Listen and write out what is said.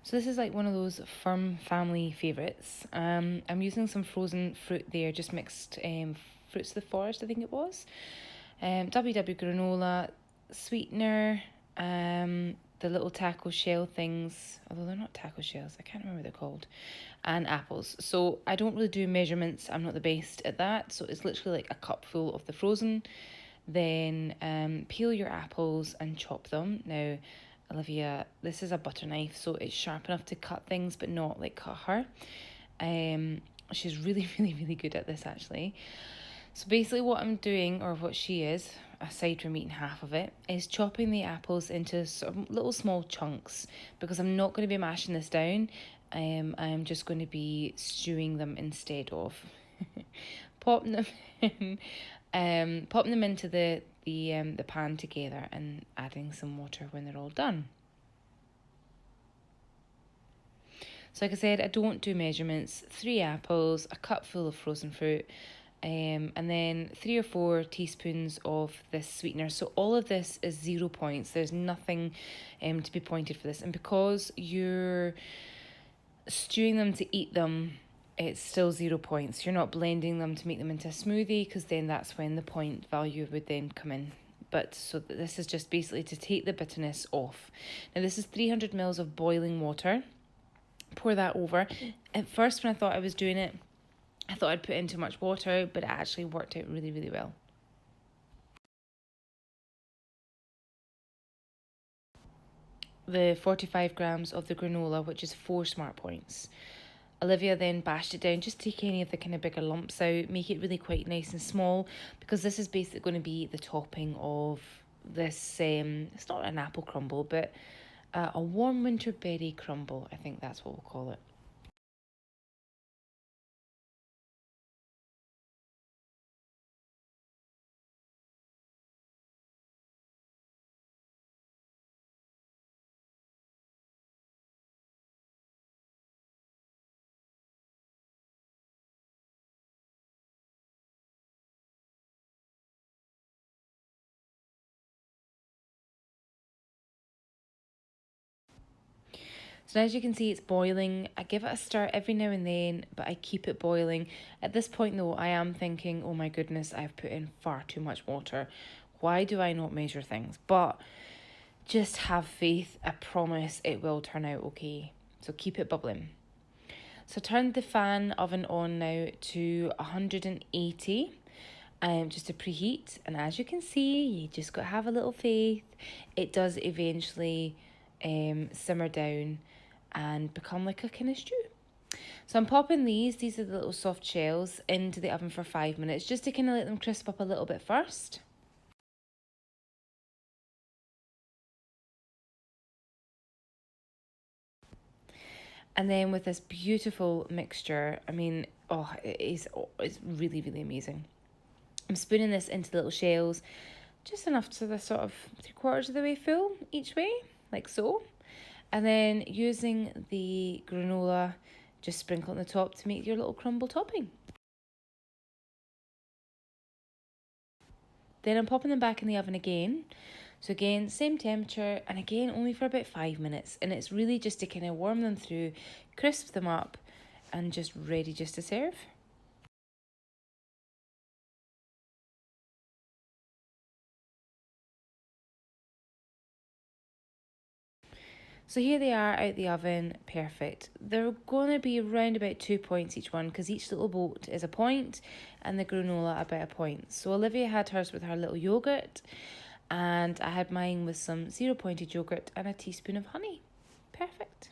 So this is like one of those firm family favourites. I'm using some frozen fruit there, just mixed fruits of the forest, I think it was. WW granola, sweetener, the little taco shell things, although they're not taco shells, I can't remember what they're called, and apples. So I don't really do measurements, I'm not the best at that, so it's literally like a cup full of the frozen. Then peel your apples and chop them. Now, Olivia, this is a butter knife, so it's sharp enough to cut things, but not like cut her. She's really, really good at this actually. So basically what I'm doing, or what she is, aside from eating half of it, is chopping the apples into sort of little small chunks, because I'm not going to be mashing this down. I'm just going to be stewing them instead of. Popping them in, popping them into the pan together and adding some water when they're all done. So like I said, I don't do measurements. 3 apples, a cup full of frozen fruit, and then 3 or 4 teaspoons of this sweetener. So all of this is 0 points. There's nothing to be pointed for this. And because you're stewing them to eat them, it's still 0 points. You're not blending them to make them into a smoothie, because then that's when the point value would then come in. But so this is just basically to take the bitterness off. Now this is 300 mils of boiling water. Pour that over. At first when I thought I was doing it, I thought I'd put in too much water, but it actually worked out really, really well. The 45 grams of the granola, which is 4 smart points. Olivia then bashed it down, just take any of the kind of bigger lumps out, make it really quite nice and small, because this is basically going to be the topping of this, it's not an apple crumble, but a warm winter berry crumble, I think that's what we'll call it. So as you can see, it's boiling. I give it a stir every now and then, but I keep it boiling. At this point though, I am thinking, oh my goodness, I've put in far too much water. Why do I not measure things? But just have faith. I promise it will turn out okay. So keep it bubbling. So turn the fan oven on now to 180. Just to preheat, and as you can see, you just got to have a little faith. It does eventually simmer down and become like a kind of stew. So I'm popping these are the little soft shells, into the oven for 5 minutes, just to kind of let them crisp up a little bit first. And then with this beautiful mixture, I mean, it's really, really amazing. I'm spooning this into the little shells, just enough to the sort of 3/4 of the way full each way, like so. And then using the granola, just sprinkle on the top to make your little crumble topping. Then I'm popping them back in the oven again. So again, same temperature, and again, only for about 5 minutes. And it's really just to kind of warm them through, crisp them up, and just ready just to serve. So here they are out the oven, perfect. They're going to be around about 2 points each one, because each little boat is a point and the granola about a point. So Olivia had hers with her little yogurt, and I had mine with some 0 pointed yogurt and a teaspoon of honey. Perfect.